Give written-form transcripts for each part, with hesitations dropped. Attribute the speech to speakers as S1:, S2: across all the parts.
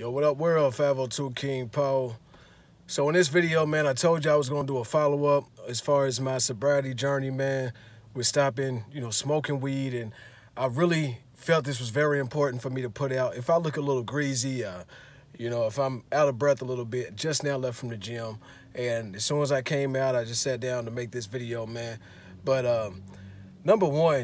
S1: Yo, what up, world? 502 King Paul. So in this video, man, I told you I was going to do a follow-up as far as my sobriety journey, man, with stopping, smoking weed. And I really felt this was very important for me to put out. If I look a little greasy, if I'm out of breath a little bit, just now left from the gym. And as soon as I came out, I just sat down to make this video, man. But number one,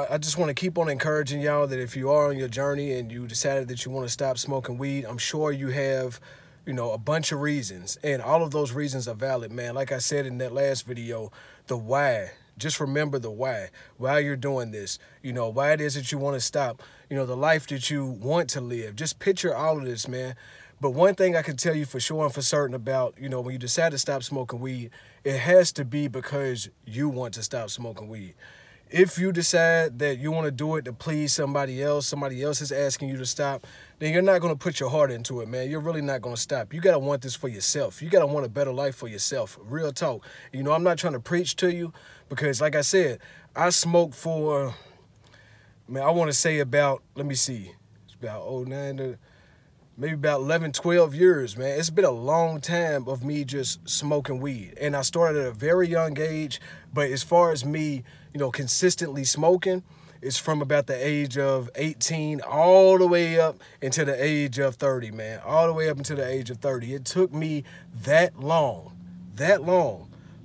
S1: I just want to keep on encouraging y'all that if you are on your journey and you decided that you want to stop smoking weed, I'm sure you have, a bunch of reasons. And all of those reasons are valid, man. Like I said in that last video, the why. Just remember the why you're doing this, why it is that you want to stop, the life that you want to live. Just picture all of this, man. But one thing I can tell you for sure and for certain about, when you decide to stop smoking weed, it has to be because you want to stop smoking weed. If you decide that you want to do it to please somebody else is asking you to stop, then you're not going to put your heart into it, man. You're really not going to stop. You got to want this for yourself. You got to want a better life for yourself. Real talk. I'm not trying to preach to you because, like I said, I smoked for, I want to say about, let me see, it's about 09 to maybe about 11, 12 years, man. It's been a long time of me just smoking weed. And I started at a very young age, but as far as me, consistently smoking, it's from about the age of 18 all the way up into the age of 30, man. All the way up into the age of 30. It took me that long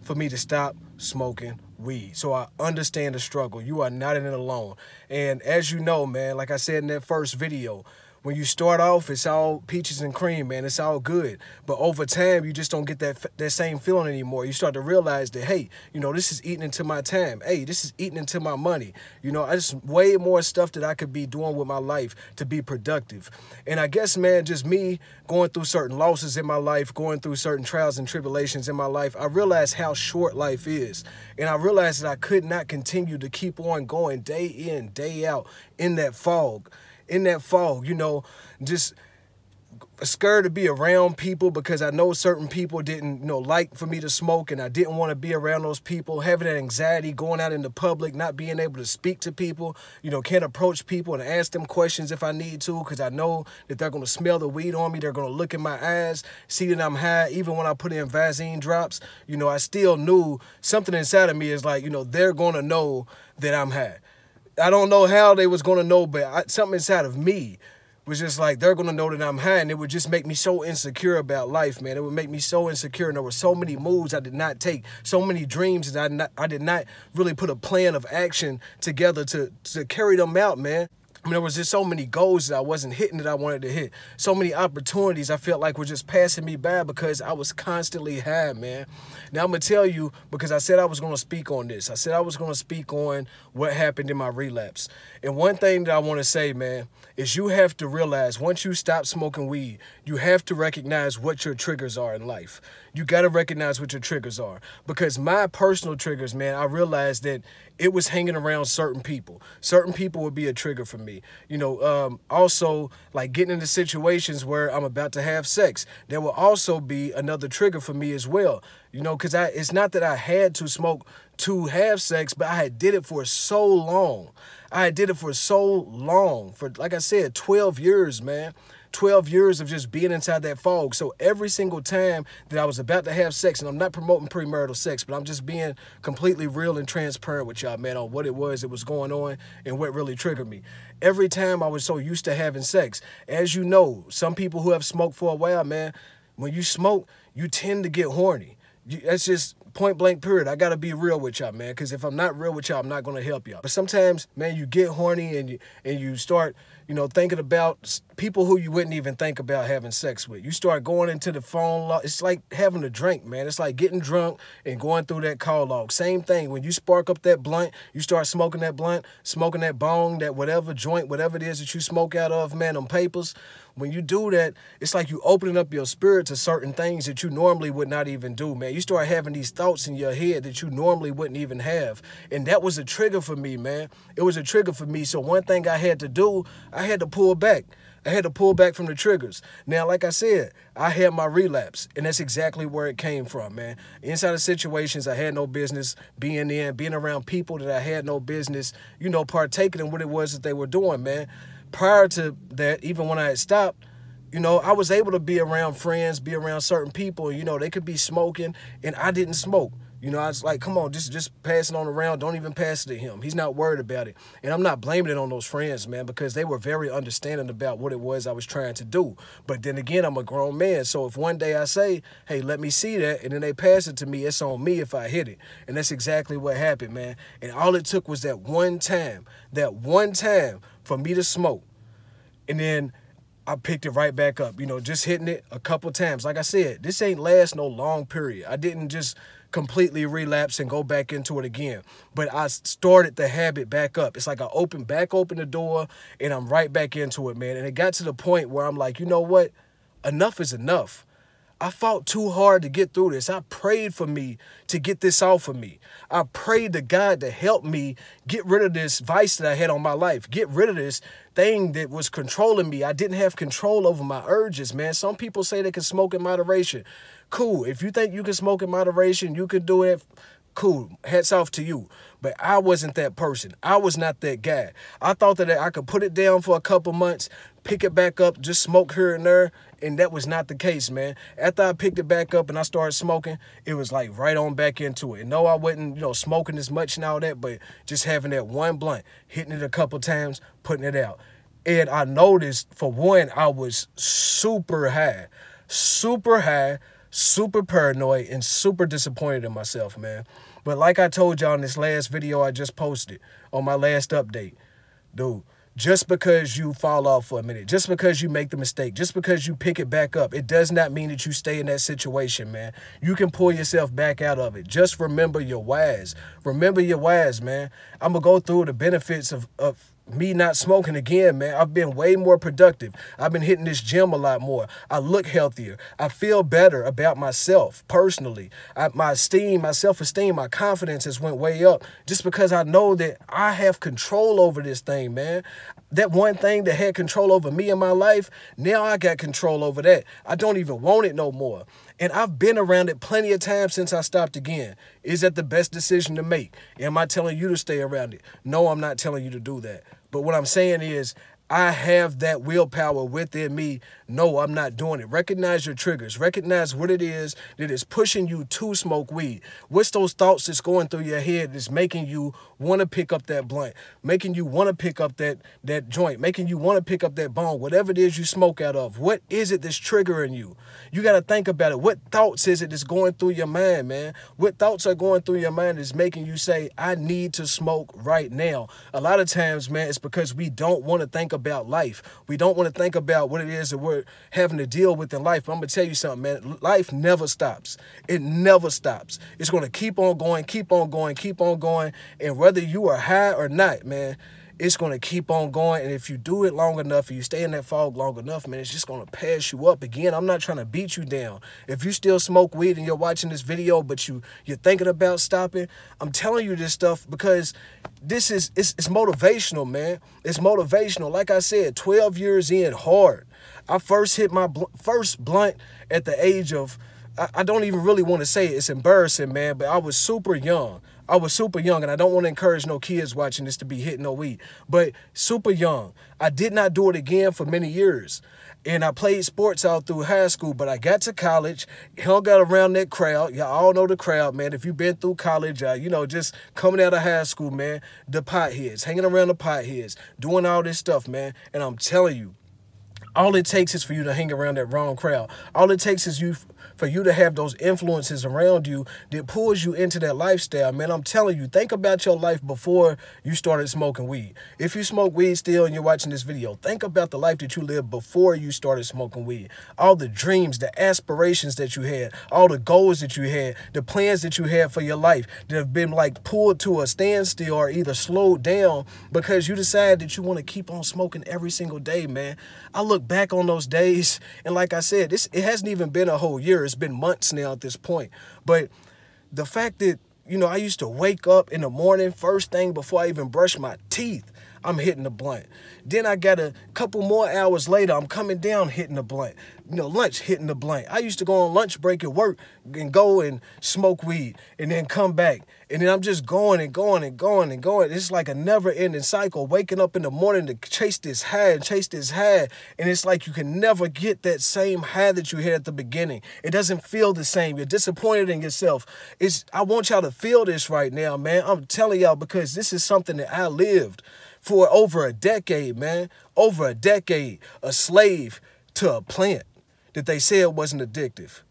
S1: for me to stop smoking weed. So I understand the struggle. You are not in it alone. And as you know, man, like I said in that first video, when you start off, it's all peaches and cream, man. It's all good. But over time, you just don't get that same feeling anymore. You start to realize that, hey, this is eating into my time. Hey, this is eating into my money. I just way more stuff that I could be doing with my life to be productive. And I guess, man, just me going through certain losses in my life, going through certain trials and tribulations in my life, I realized how short life is. And I realized that I could not continue to keep on going day in, day out in that fog. Just scared to be around people because I know certain people didn't, like for me to smoke, and I didn't want to be around those people, having that anxiety, going out in the public, not being able to speak to people, can't approach people and ask them questions if I need to because I know that they're going to smell the weed on me. They're going to look in my eyes, see that I'm high. Even when I put in Vaseline drops, I still knew something inside of me is like, they're going to know that I'm high. I don't know how they was going to know, but something inside of me was just like, they're going to know that I'm high, and it would just make me so insecure about life, man. It would make me so insecure, and there were so many moves I did not take, so many dreams that I did not really put a plan of action together to carry them out, man. There was just so many goals that I wasn't hitting that I wanted to hit. So many opportunities I felt like were just passing me by because I was constantly high, man. Now, I'm going to tell you, because I said I was going to speak on this. I said I was going to speak on what happened in my relapse. And one thing that I want to say, man, is you have to realize once you stop smoking weed, you have to recognize what your triggers are in life. You got to recognize what your triggers are. Because my personal triggers, man, I realized that it was hanging around certain people. Certain people would be a trigger for me. Also, like getting into situations where I'm about to have sex. There will also be another trigger for me as well. Because it's not that I had to smoke to have sex, but I had did it for so long. For, like I said, 12 years, man. 12 years of just being inside that fog. So every single time that I was about to have sex, and I'm not promoting premarital sex, but I'm just being completely real and transparent with y'all, man, on what it was that was going on and what really triggered me. Every time I was so used to having sex. As you know, some people who have smoked for a while, man, when you smoke, you tend to get horny. That's just point blank period. I got to be real with y'all, man, because if I'm not real with y'all, I'm not going to help y'all. But sometimes, man, you get horny and you start, thinking about people who you wouldn't even think about having sex with. You start going into the phone log. It's like having a drink, man. It's like getting drunk and going through that call log. Same thing. When you spark up that blunt, you start smoking that blunt, smoking that bong, that whatever joint, whatever it is that you smoke out of, man, them papers. When you do that, it's like you opening up your spirit to certain things that you normally would not even do, man. You start having these thoughts in your head that you normally wouldn't even have. And that was a trigger for me, man. It was a trigger for me. So one thing I had to do, I had to pull back. I had to pull back from the triggers. Now, like I said, I had my relapse, and that's exactly where it came from, man. Inside of situations I had no business being in, being around people that I had no business, partaking in what it was that they were doing, man. Prior to that, even when I had stopped, You know, I was able to be around friends, be around certain people, and, you know, they could be smoking, and I didn't smoke. You know, I was like, come on, just pass it on around. Don't even pass it to him. He's not worried about it. And I'm not blaming it on those friends, man, because they were very understanding about what it was I was trying to do. But then again, I'm a grown man. So if one day I say, hey, let me see that, and then they pass it to me, it's on me if I hit it. And that's exactly what happened, man. And all it took was that one time for me to smoke. And then I picked it right back up, you know, just hitting it a couple times. Like I said, this ain't last no long period. I didn't just completely relapse and go back into it again. But I started the habit back up. It's like I open the door and I'm right back into it, man. And it got to the point where I'm like, you know what? Enough is enough. I fought too hard to get through this. I prayed for me to get this off of me. I prayed to God to help me get rid of this vice that I had on my life, get rid of this thing that was controlling me. I didn't have control over my urges, man. Some people say they can smoke in moderation. Cool. If you think you can smoke in moderation, you can do it. Cool. Hats off to you. But I wasn't that person. I was not that guy. I thought that I could put it down for a couple months, pick it back up, just smoke here and there. And that was not the case, man. After I picked it back up and I started smoking, it was like right on back into it. And no, I wasn't, you know, smoking as much and all that, but just having that one blunt, hitting it a couple times, putting it out. And I noticed, for one, I was super high, super paranoid, and super disappointed in myself, man. But like I told y'all in this last video I just posted on my last update, dude, just because you fall off for a minute, just because you make the mistake, just because you pick it back up, it does not mean that you stay in that situation, man. You can pull yourself back out of it. Just remember your whys. Remember your whys, man. I'm going to go through the benefits of me not smoking again, man. I've been way more productive. I've been hitting this gym a lot more. I look healthier. I feel better about myself personally. My self-esteem, my confidence has went way up just because I know that I have control over this thing, man. That one thing that had control over me in my life, now I got control over that. I don't even want it no more. And I've been around it plenty of times since I stopped again. Is that the best decision to make? Am I telling you to stay around it? No, I'm not telling you to do that. But what I'm saying is, I have that willpower within me. No, I'm not doing it. Recognize your triggers. Recognize what it is that is pushing you to smoke weed. What's those thoughts that's going through your head that's making you want to pick up that blunt, making you want to pick up that joint, making you want to pick up that bone, whatever it is you smoke out of. What is it that's triggering you? You got to think about it. What thoughts is it that's going through your mind, man? What thoughts are going through your mind that's making you say, I need to smoke right now? A lot of times, man, it's because we don't want to think about life. We don't want to think about what it is that we're having to deal with in life. But I'm going to tell you something, man. Life never stops. It never stops. It's going to keep on going, keep on going, keep on going. And whether you are high or not, man, it's going to keep on going. And if you do it long enough, and you stay in that fog long enough, man, it's just going to pass you up. Again, I'm not trying to beat you down. If you still smoke weed and you're watching this video, but you're thinking about stopping, I'm telling you this stuff because it's motivational, man. It's motivational. Like I said, 12 years in, hard. I first hit my first blunt at the age of, I don't even really want to say it. It's embarrassing, man, but I was super young. I was super young, and I don't want to encourage no kids watching this to be hitting no weed, but super young. I did not do it again for many years, and I played sports all through high school, but I got to college, hung out around that crowd. Y'all all know the crowd, man. If you've been through college, you know, just coming out of high school, man, the potheads, hanging around the potheads, doing all this stuff, man, and I'm telling you, all it takes is for you to hang around that wrong crowd. All it takes is for you to have those influences around you that pulls you into that lifestyle, man. I'm telling you, think about your life before you started smoking weed. If you smoke weed still and you're watching this video, think about the life that you lived before you started smoking weed. All the dreams, the aspirations that you had, all the goals that you had, the plans that you had for your life that have been like pulled to a standstill or either slowed down because you decided that you want to keep on smoking every single day, man. I look back on those days, and like I said, it hasn't even been a whole year. It's been months now at this point. But the fact that, you know, I used to wake up in the morning, first thing before I even brush my teeth, I'm hitting the blunt. Then I got a couple more hours later, I'm coming down hitting the blunt. You know, lunch, hitting the blunt. I used to go on lunch break at work and go and smoke weed and then come back. And then I'm just going and going and going and going. It's like a never-ending cycle, waking up in the morning to chase this high and chase this high. And it's like you can never get that same high that you had at the beginning. It doesn't feel the same. You're disappointed in yourself. I want y'all to feel this right now, man. I'm telling y'all, because this is something that I lived for over a decade, man. Over a decade, a slave to a plant that they said wasn't addictive.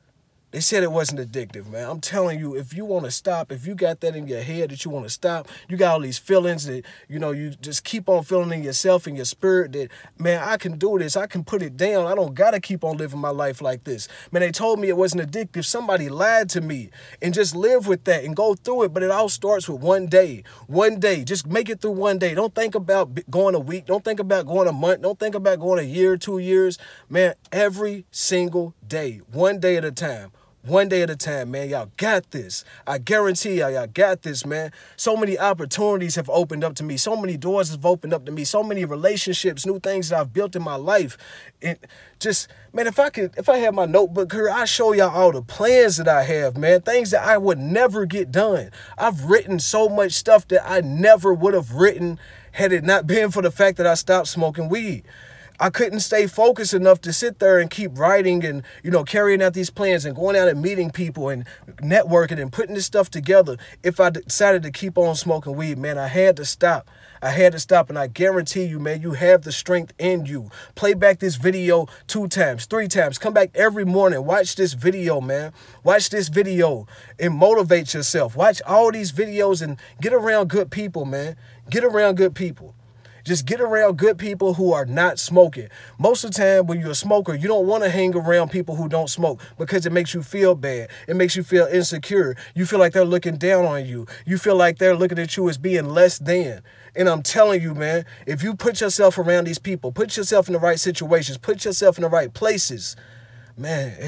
S1: They said it wasn't addictive, man. I'm telling you, if you want to stop, if you got that in your head that you want to stop, you got all these feelings that, you know, you just keep on feeling in yourself and your spirit that, man, I can do this. I can put it down. I don't got to keep on living my life like this. Man, they told me it wasn't addictive. Somebody lied to me, and just live with that and go through it. But it all starts with one day. One day. Just make it through one day. Don't think about going a week. Don't think about going a month. Don't think about going a year, 2 years. Man, every single day, one day at a time. One day at a time, man. Y'all got this. I guarantee y'all got this, man. So many opportunities have opened up to me. So many doors have opened up to me. So many relationships, new things that I've built in my life. And just, man, if I had my notebook here, I'd show y'all all the plans that I have, man. Things that I would never get done. I've written so much stuff that I never would have written had it not been for the fact that I stopped smoking weed. I couldn't stay focused enough to sit there and keep writing and, you know, carrying out these plans and going out and meeting people and networking and putting this stuff together. If I decided to keep on smoking weed, man, I had to stop. I had to stop, and I guarantee you, man, you have the strength in you. Play back this video 2 times, 3 times. Come back every morning. Watch this video, man. Watch this video and motivate yourself. Watch all these videos and get around good people, man. Get around good people. Just get around good people who are not smoking. Most of the time when you're a smoker, you don't want to hang around people who don't smoke because it makes you feel bad. It makes you feel insecure. You feel like they're looking down on you. You feel like they're looking at you as being less than. And I'm telling you, man, if you put yourself around these people, put yourself in the right situations, put yourself in the right places, man,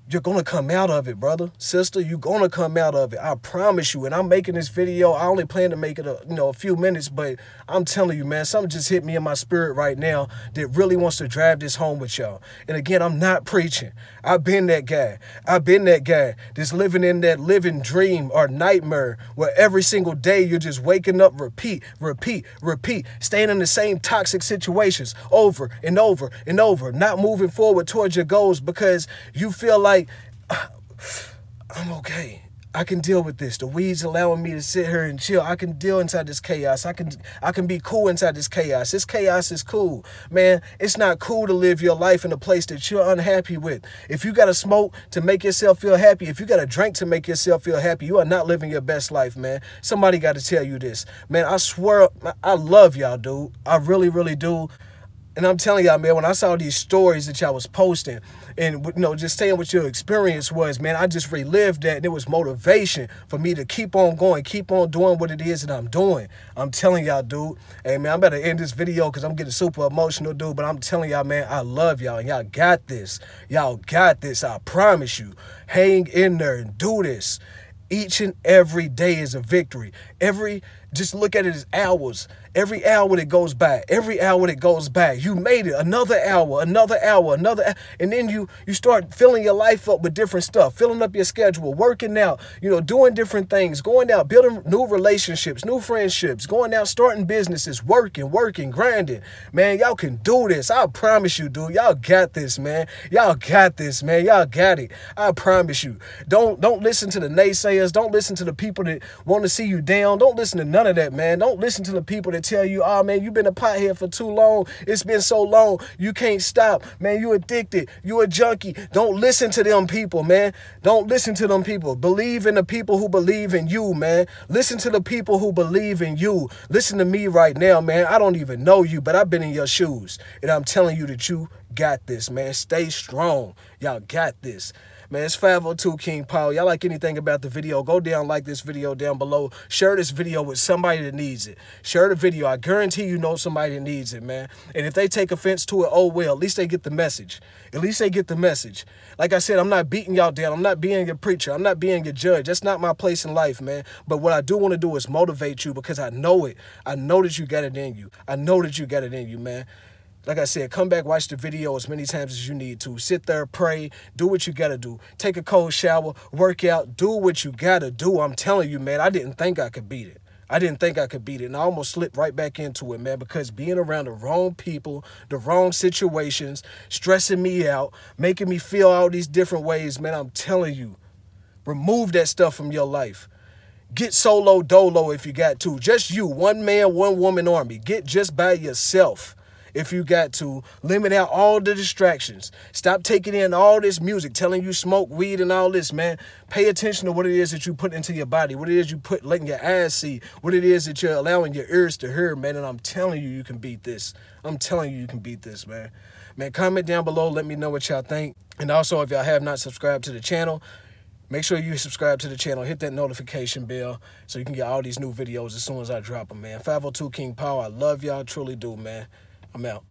S1: you're going to come out of it, brother, sister. You're going to come out of it. I promise you. And I'm making this video. I only plan to make it a few minutes, but I'm telling you, man, something just hit me in my spirit right now that really wants to drive this home with y'all. And again, I'm not preaching. I've been that guy. I've been that guy that's living in that living dream or nightmare where every single day you're just waking up, repeat, staying in the same toxic situations over and over and over, not moving forward towards your goals because you feel like, I'm okay. I can deal with this. The weed's allowing me to sit here and chill. I can deal inside this chaos. I can be cool inside this chaos. This chaos is cool. Man, it's not cool to live your life in a place that you're unhappy with. If you got to smoke to make yourself feel happy, if you got to drink to make yourself feel happy, you are not living your best life, man. Somebody got to tell you this. Man, I swear, I love y'all, dude. I really, really do. And I'm telling y'all, man, when I saw these stories that y'all was posting and, you know, just saying what your experience was, man, I just relived that. And it was motivation for me to keep on going, keep on doing what it is that I'm doing. I'm telling y'all, dude. Hey, man, I'm about to end this video because I'm getting super emotional, dude. But I'm telling y'all, man, I love y'all. And y'all got this. Y'all got this. I promise you. Hang in there and do this. Each and every day is a victory. Just look at it as hours. Every hour that goes by, you made it. Another hour, and then you start filling your life up with different stuff, filling up your schedule, working out, you know, doing different things, going out, building new relationships, new friendships, going out, starting businesses, working, grinding. Man, y'all can do this. I promise you, dude. Y'all got this, man. Y'all got this, man. Y'all got it. I promise you. Don't listen to the naysayers. Don't listen to the people that want to see you down. Don't listen to none of that, man. Don't listen to the people that tell you, oh, man, you've been a pothead for too long. It's been so long. You can't stop. Man, you addicted. You a junkie. Don't listen to them people, man. Don't listen to them people. Believe in the people who believe in you, man. Listen to the people who believe in you. Listen to me right now, man. I don't even know you, but I've been in your shoes. And I'm telling you that you got this, man. Stay strong. Y'all got this. Man, it's 502 King Paul. Y'all like anything about the video, go down, like this video down below. Share this video with somebody that needs it. Share the video. I guarantee you know somebody that needs it, man. And if they take offense to it, oh well, at least they get the message. At least they get the message. Like I said, I'm not beating y'all down. I'm not being your preacher. I'm not being your judge. That's not my place in life, man. But what I do want to do is motivate you, because I know it. I know that you got it in you. I know that you got it in you, man. Like I said, come back, watch the video as many times as you need to. Sit there, pray, do what you got to do. Take a cold shower, work out, do what you got to do. I'm telling you, man, I didn't think I could beat it. I didn't think I could beat it, and I almost slipped right back into it, man, because being around the wrong people, the wrong situations, stressing me out, making me feel all these different ways, man, I'm telling you, remove that stuff from your life. Get solo dolo if you got to. Just you, one man, one woman army. Get just by yourself. If you got to, limit out all the distractions. Stop taking in all this music, telling you smoke weed and all this, man. Pay attention to what it is that you put into your body, what it is you put, letting your eyes see, what it is that you're allowing your ears to hear, man. And I'm telling you, you can beat this. I'm telling you, you can beat this, man. Man, comment down below. Let me know what y'all think. And also, if y'all have not subscribed to the channel, make sure you subscribe to the channel. Hit that notification bell so you can get all these new videos as soon as I drop them, man. 502 King Power. I love y'all. Truly do, man. I'm out.